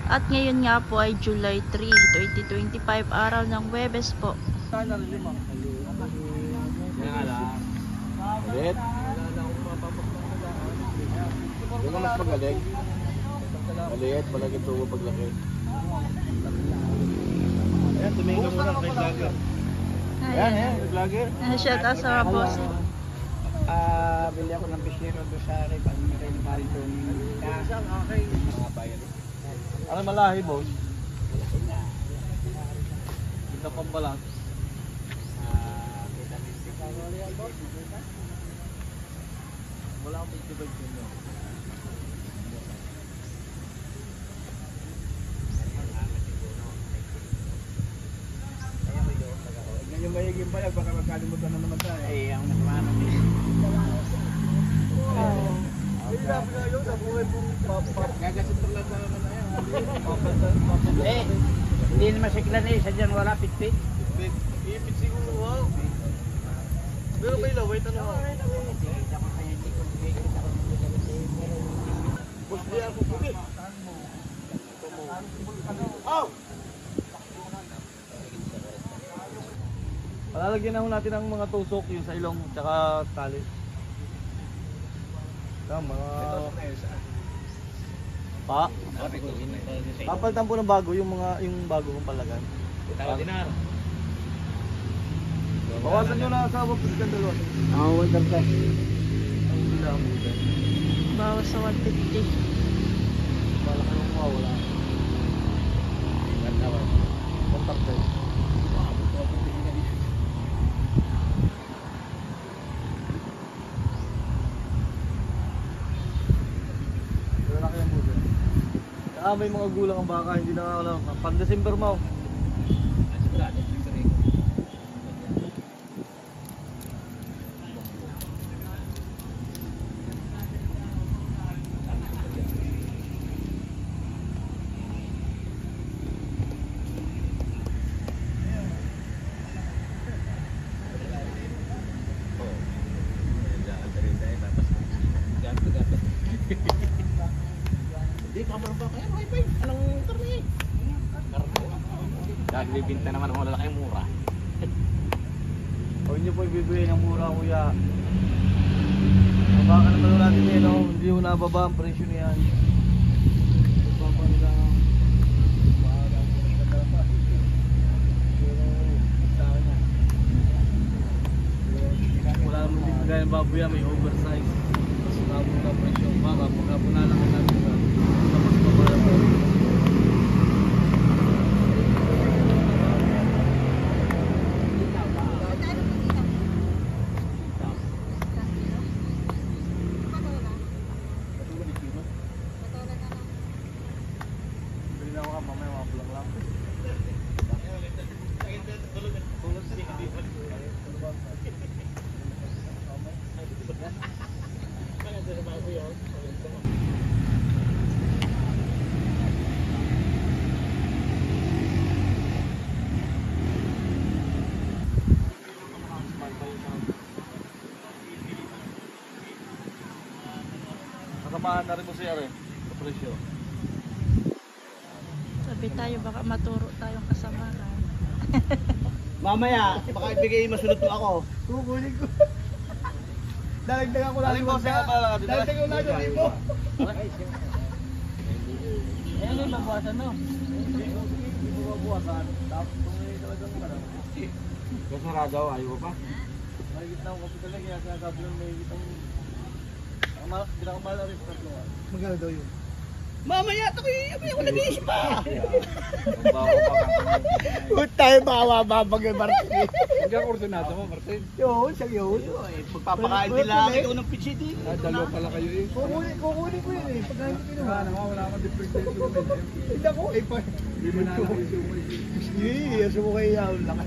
At ngayon nga po ay July 3, 2025, araw ng Huwebes po. Sana rin lima. Yan nga lang. Ulit. Yung mas magaling. Maliit, palagi tubo paglaki. Ayan, tumingin ka muna kay vlogger. Ayan, vlogger. Shout out sa mga boss. Bili ako ng pisero doon sa Ripan. May Marito. Isang aking mga bayan. Ano malahi, boss? Kita pang balang. Wala akong 55 yun. Yung mayiging pala, baka magkalimutan na naman tayo. Eh, ang naman. Gagasit lang sa naman na yan. Eh, hindi naman siklan eh. Sa dyan wala, pitpit. Ipit siguro, wow. Pero may laway, tanong ako. Bus di ako pugi. Oh! Palalagyan na ho natin ang mga tusok, yung sa ilong, tsaka tali. Yan, mga... Pa? Papalitan po ng bago, yung bago kong palagan. Dinar. Bawasan nyo na sa abog, kasi dalawa. Oo, wonder ka. Ang bila mo dyan. Bawas sa 150. Malaki yung mawala. Kontak. May mga gulang ang baka, hindi na alam. Pan-December mo. Nagbibinta naman ang malalaking mura. Huwag nyo po ibibigay ng mura, kuya. Ang baka naman natin yun, no? Hindi mo nababa ang presyo niyan. Baba nila ang wala naman din kagaya ng baboy yan, may oversize. Mas nabong ang presyo. Baka pagka po nalakan natin ka, tapos babala po. Kasamahan na rin mo siya rin sa presyo. Sabi tayo, baka maturo tayong kasamahan. Mamaya, baka ibigay masunod mo ako. Kukunin ko. Dalagdagan ko lang. Dalagdagan ko lang yung ibo. Eh, ano yung mabuwasan, no? Hindi mo mabuwasan. Tapos kung may talagang ano. Kasarado, ayaw pa? Mahigit na ako kasi talaga. Kaya sinasabi nun, mahigit ang... Pinakamahal na rin sa tatlo. Magkano daw yun? Mamaya, abay ako nag-iisip pa! Huwag tayo babagay, Martin. Hanggang ordinado mo, Martin. Yun, siya yun. Pagpapakain nila ikaw ng pichiti. Dalawa pala kayo eh. Kukunin ko yun eh. Pagkain ko yun. Wala akong different. Hindi ako eh. Hindi mo na alam yung sumay. Hindi, sumukay yawon lang.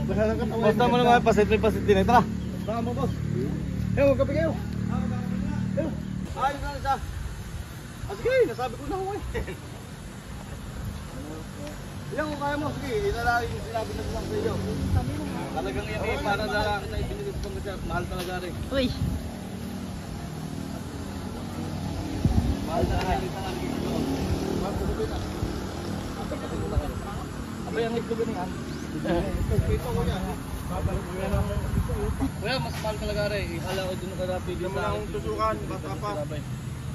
Basta lang katawa. Basta mo naman, pasit din. Tara! Baka mo, boss. Eh, magkape kayo. Ayos na siya. Sige, nasabi ko na ako eh. Ilang kung kaya mo, sige, inalari yung sinabi na lang sa iyo. Talagang yan eh, para sa akin na ibinigay ko pa mahal talaga rin. Uy, Mahal na rin talaga ito. ang itlog yan. Kuya, mas mahal talaga rin. Ikala ko din nakarapi din sa akin. Tusukan, bata pa.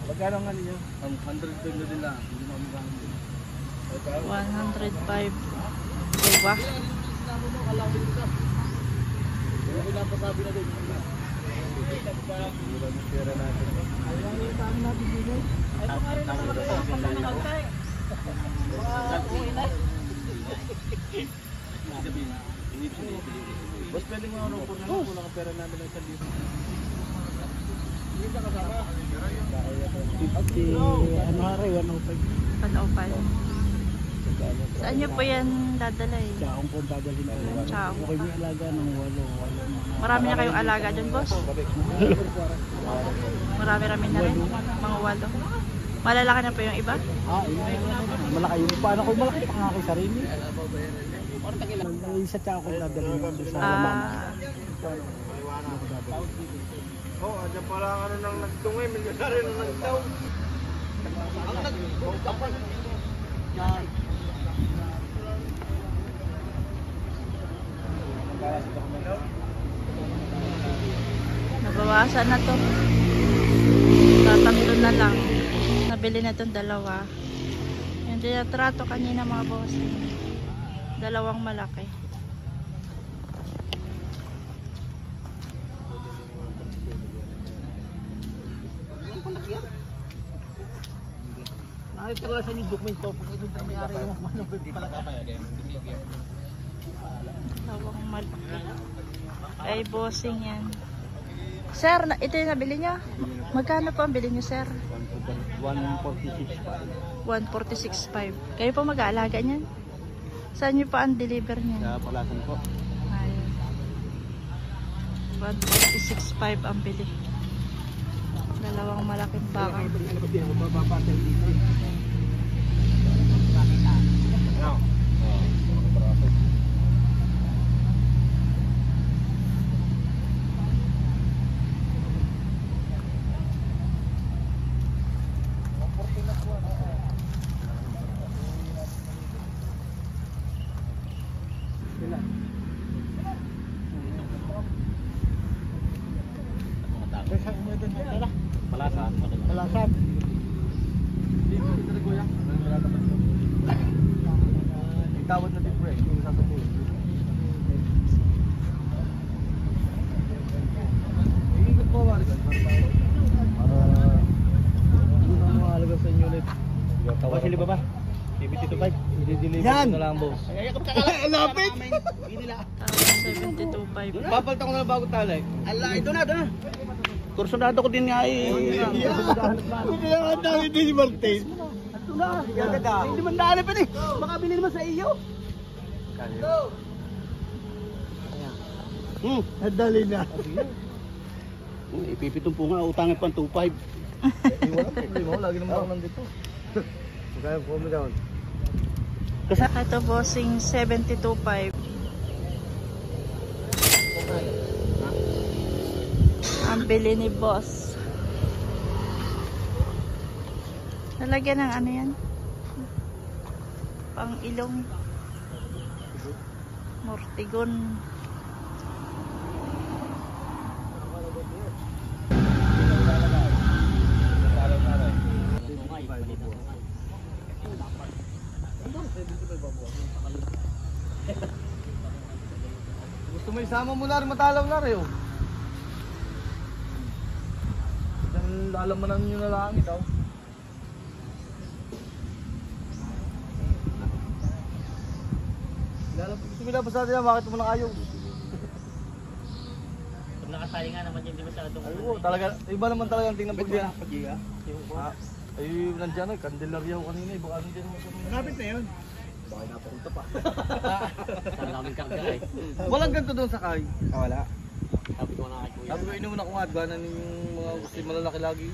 Magkano nga niyo? 100 peso din lang. Hindi na kami 105. Diba? Hindi na pasabi na din. Pera natin. Boss, pwede mo ano po na kulang ang pera namin ng 1,000. Hindi ka kasama. Ano hari, 105. 105. Saan nyo po yan dadala eh? Chaong po dadalhin ko. Chaong. Okay, may alaga ng walo. Marami na kayong alaga dun, boss? Marami-rami na rin. Mga walo. Malalaki na po yung iba? Malaki yung paano ko malaki pa nga kay sarili. Isa tsaka ko dadalhin ko sa laman. Andyan pala ang ano nang nagtungay, milyonaryo nang nagtaw. Ang nagtapan. Yan. Nabawasan na to. Tatatlo na lang. Nabili na itong dalawa. Yung tinatrato kanina mga boss. Dalawang malaki. Nakita ko lang sa yung dokumento. Pag ito na may-ari yung ano, pala ka. Dalawang malaki. Ay, bossing yan. Sir, ito yung nabili niya? Magkano po ang bili niyo, sir? 146. 146.5. Kayo po mag-aalaga niyan? Saan niyo pa ang deliver niyan? Sa Palasan po. Ayun. 146.5 ang bili. Dalawang malaking baka. Palasan. Palasan. Itawad na din, pre. Yung sasabuhin. Iikot po, Marigan. Para hindi na mahalaga sa inyo ulit. Tawa sila ba ba? 72.5. I-deliver ko na lang, boss. Lapit! 72.5. Papalta ko na bago talay. Ala, ito na, ito na. Kursunado ko din nga eh. Hindi na ang dami din si Martin. Ito na. Hindi man daan pa eh. Baka bilhin mo sa iyo. Nadali na. Ipipitong po nga, utangin pa 2.5. Wala problema, lagi naman ako nandito. Magkaya po mo down. Ito bossing 72.5. Ang bili ni boss. Nalagyan ng ano yan? Pang ilong. Mortigon. Gusto mo isama mo na rin, matalaw na rin oh. Lalaman nyo na lang ito. Gusto mo na pasada yan, bakit mo na kayo? Pag nakasali nga naman yun, di masyadong Ay, oo, talaga, iba naman talaga ang tingnan pag diyan. Ay, nandiyan ay, Candelaria ko kanina, iba ano dyan mo sa mga. Malapit na yun. Baka napapunta pa. Saan namin karga eh. Walang ganito doon sa kay. Wala. Sabi ko na kay kuya. Sabi ko, inuman ako nga, adbanan yung mga gusto yung malalaki lagi.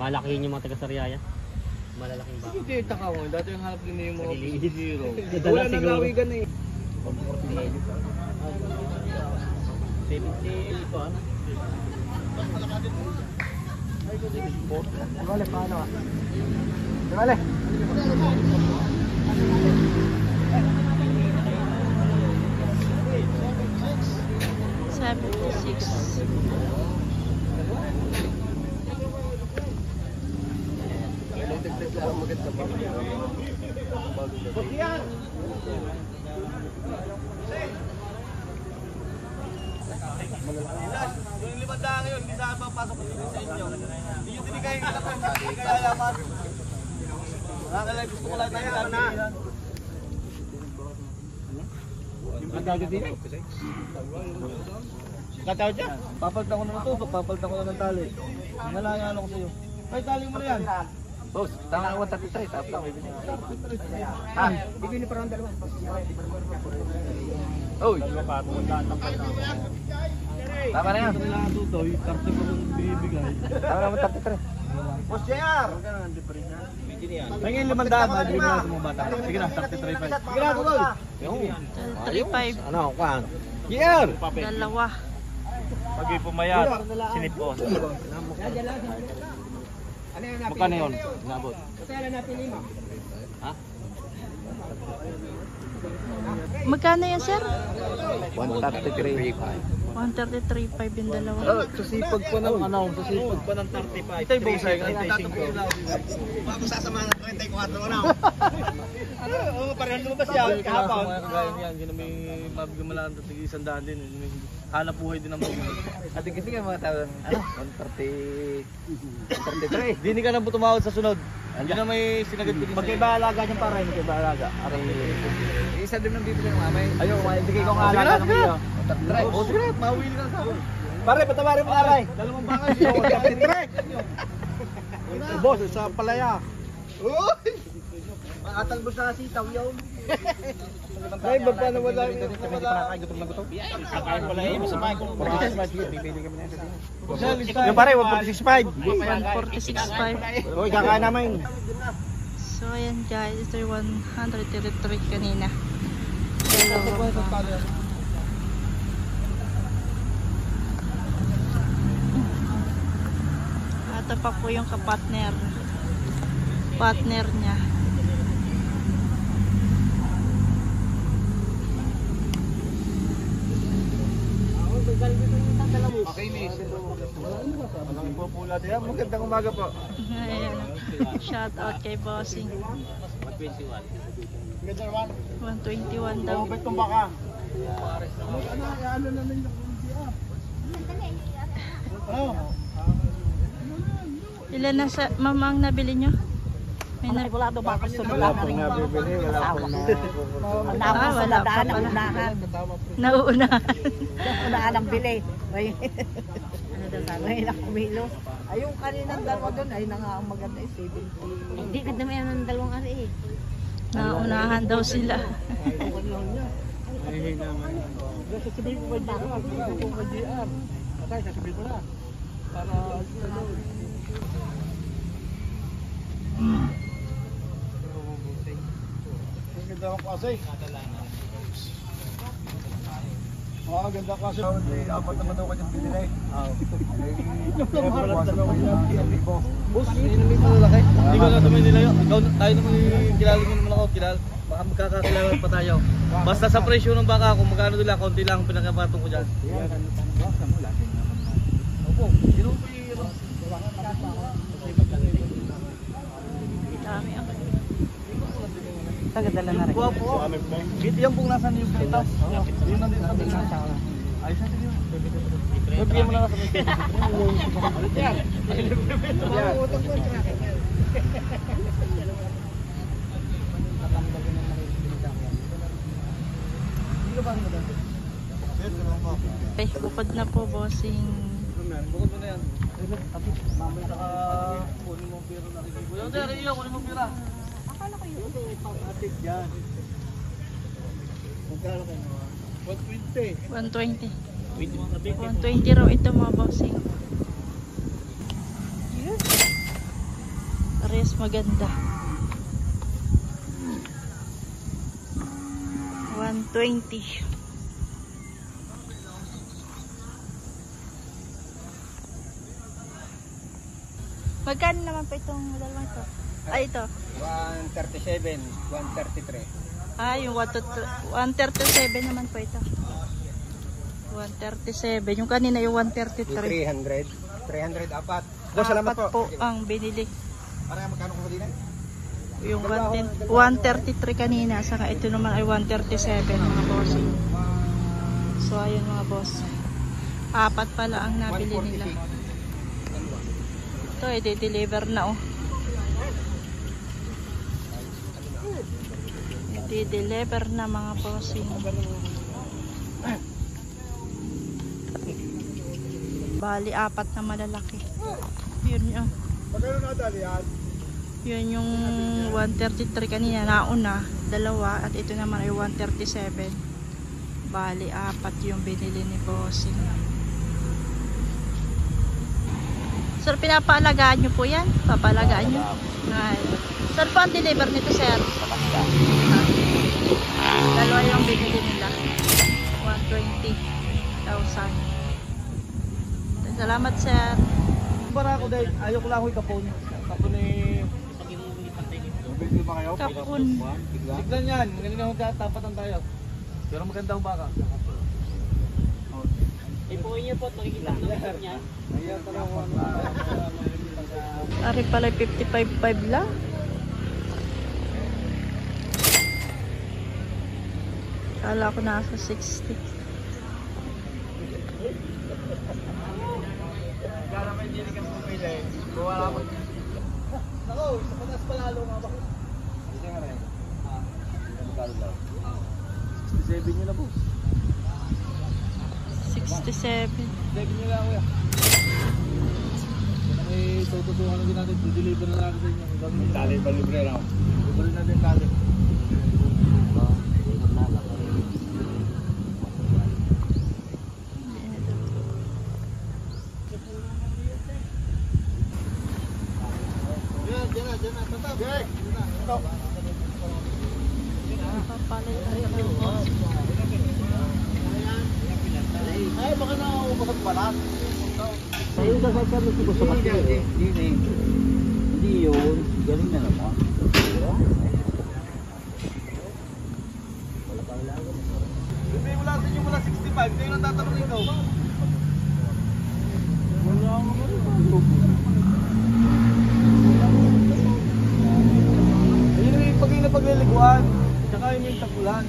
Malakihin yung mga taga-Sariaya. Malalaking baka. Hindi, taka mo. Dati yung hanap din yung mga Maliliit. zero. Wala nang lawigan eh. 70 ito ano? Vale, paano ah? Vale. 76. Yung 500 ngayon, hindi saan papasok sa inyo. Hindi yung tinigay yung lakas, hindi kaya yaman. Nakakalay, gusto ko lang tayo na. Magagod din. Kataw dyan. Papalitan ko na ng tubok, papalitan ko na ng tali. Malangan ako sa'yo. Ay, tali mo na yan. Boss, tama ka 133. Tapos lang, bibili. Bibili pa rin dalawa. Uy! Tama na yan. Kailangan tutoy, karte ko kung bibigay. Tama na 133. Boss JR! Pahingin 500, magbili na sa mga bata. Sige na, 33.5. Sige na, tutoy! 35. Ano, kwan? JR! Dalawa. Pag pumayat, sinipon. Magkano yun? Inabot. Ha? Magkano yan, sir? 133. 133.5 yung dalawa. Sa sipag pa ng ano, sa sipag pa ng 35. Ito yung bonsai, 35. Bakit sasamahan ng 34 na? Oo, parang lumabas yan. Kahapon. Mga kagaya niyan, yun may mabigyan malaan at 100 din. Hanap buhay din ang mga. Ating kasi nga mga tao, ano? 133. Di ka na po tumawad sa sunod. Hindi na may sinagad ko din. Magkaiba-alaga niyan para, magkaiba-alaga. Isa din ng bibili ng mamay. Ayun, bigay ko nga alaga ng iyo. O sige na, mawili ka sa akin. Pare, patawarin mo aray. Dalawang bangay. 33. Boss, sa palaya. Uy! Makatalbos na sitaw yun. Ay, baba na wala. Gutom na gutom. Sakayin pala yun. Masabay ko. Bibili kami na sa Yung pare, 146.5. 146.5. Uy, kakain namin. So, ayan guys. Ito yung 133 kanina. Dalawa. Ito pa po yung kapatner. Partner niya. Okay, miss. Walang pupula din. Magandang umaga po. Ayan. Shout out kay Bossing. 121 daw. Ubet kong baka. Ilan na sa mamang nabili nyo? May Wala daw ba customer Wala na pong rin yung nabibili. Wala pong Tapos sa wala pa dadaan pala. ang unahan. Nauunahan. Unahan ang bili. Ay, may nakumilo. Ay, yung kaninang dalawa doon, ay nang ang maganda ay 70. Hindi ka dami ng dalawang ari eh. Nauunahan daw sila. Sasabihin ko kay JR. Sasabihin ko kay JR. Patay, sasabihin ko na. Para... Ang ganda ng kasi. Oo, ganda kasi. Apat naman daw kanyang binili. Boss, inumin mo lalaki. Hindi ko na tuloy nila yun. Tayo naman kilala mo naman ako. Baka magkakakilala pa tayo. Basta sa presyo ng baka, kung magkano nila, konti lang ang pinakapatong ko dyan. Opo, yun po yung... Dami ako. Tagadala na rin. Buwa po. Ito yung pong nasa yung plita. Yun na din sa amin. Ayos na din yun. Bibigyan mo na sa mga. Okay, bukod na po, Bossing. Bukod mo na yan. Mamaya saka kunin mo pira na rin. Kuya, iyo, kunin mo pira. Akala ko yun. Pang-atik yan. Magkano ka na? 120. 120. 120 raw ito mga Bossing. Parehas maganda. 120. Magkano naman po itong dalawang ito? Ay, ito. 137, 133. Ah, yung 137 naman po ito. 137. Yung kanina yung 133. 300 apat. Boss, salamat Apat po ang binili. Para magkano ko din? Yung 133 kanina, saka ito naman ay 137 mga boss. So ayun mga boss. Apat pala ang nabili nila. Ito ay de-deliver na oh. I-deliver na mga bossing. Bali apat na malalaki. Yun yun. Yun yung 133 kanina nauna, dalawa at ito naman ay 137. Bali apat yung binili ni bossing. Sir, pinapaalagaan nyo po yan? Papalagaan nyo? Ay. Sir, po ang deliver nito, sir? Dalawa yung binili nila. 120,000. Salamat, sir. Para ako dahil ayaw ko lang ako ikapon. Kapon eh. Bibili ba kayo? Kapun. Tignan yan. Magaling akong tatapatan tayo. Pero maganda ang baka. Ipuin niyo po at makikita ng niya. Ayan talaga. Ari pala 55.5 lang. Kala ko nasa 60. Kaya naman hindi ka pumili. Wala ko. Nako, sa patas palalo nga ba? Hindi nga rin. Magkano daw? 67 nyo na po. 67. 7 nyo lang kuya. Kung may tututukan na din natin, deliver na natin sa inyo. Talent ba libre lang? Libre na din talent. Papalit tayo ng boss. Ay, baka nakakubasag pala. Ayun sa sasar na siguro sa matiro. Hindi yun. Galing na naman. Hindi mo lang sa inyo mula 65. Kayo lang tatanong ikaw. Wala ako ayun yung pag napagliliguan. Tsaka yung may takulan.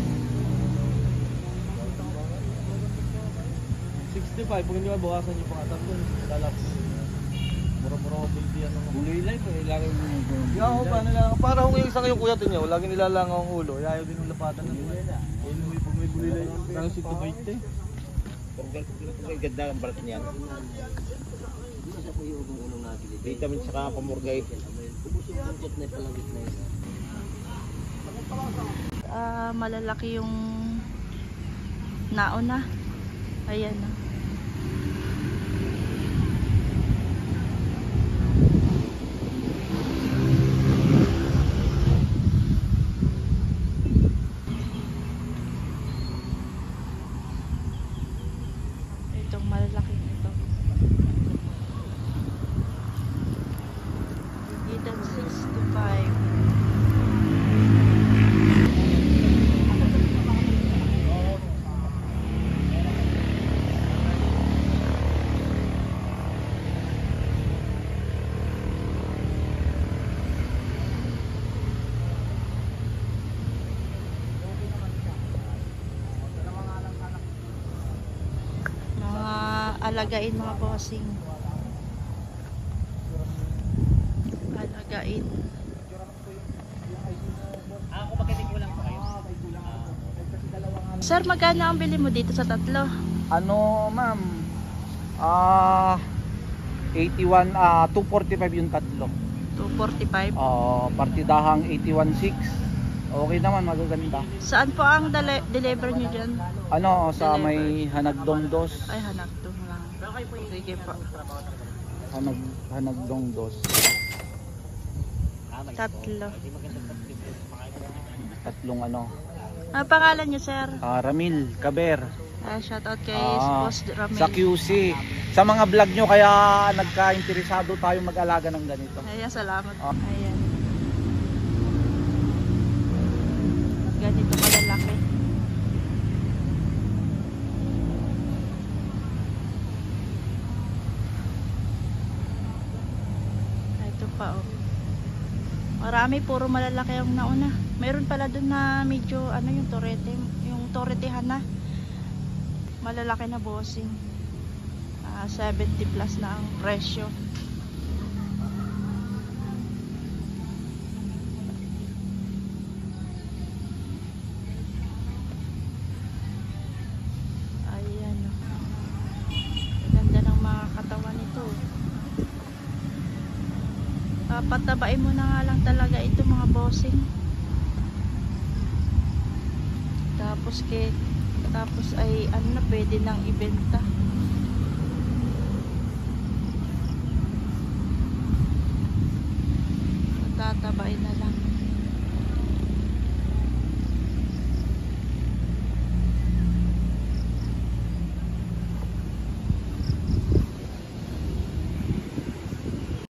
65, pag hindi mabukasan nyo pang atam dun, lalap. Mura-mura ko bildi yan. Kulay lang ko. Ilagay mo yung Kaya ako pa nila, para kung yung isang yung kuya tinyo, lagi nilalangaw ang ulo, ayaw din yung lapatan ng ulo. Ayun may pag may bulilay, parang 120 eh. Ang ganda ang barat niyan. Vitamin saka pamurgay. Malalaki yung nauna. Ayan na. Itong malalaki nito. Dito 65. Alagain mga bossing. Alagain. Ako makinig ko lang po kayo. Sir, magkano ang bili mo dito sa tatlo? Ano, ma'am? 81, 245 yung tatlo. 245. Partidahang 81.6. Okay naman, magaganda. Saan po ang deliver nyo dyan? Ano, sa may Hanagdong-dos. Ay, hanap to lang. Sige po. Hanagdong-dos. Tatlo. Tatlong ano. Ano pangalan nyo, sir? Ramil Caber. Shoutout kay Boss Ramil. Sa QC. Sa mga vlog nyo, kaya nagka-interesado tayo mag-alaga ng ganito. Ayan, salamat. Ayan. Ganito kalalaki. marami, puro malalaki ang nauna. Mayroon pala dun na medyo ano yung toretehan na malalaki na bossing. 70 plus na ang presyo. Ayan, ganda ng mga katawan nito. Patabain mo na nga lang talaga ito mga bossing. Tapos ay ano na, pwede nang ibenta. Tatabain na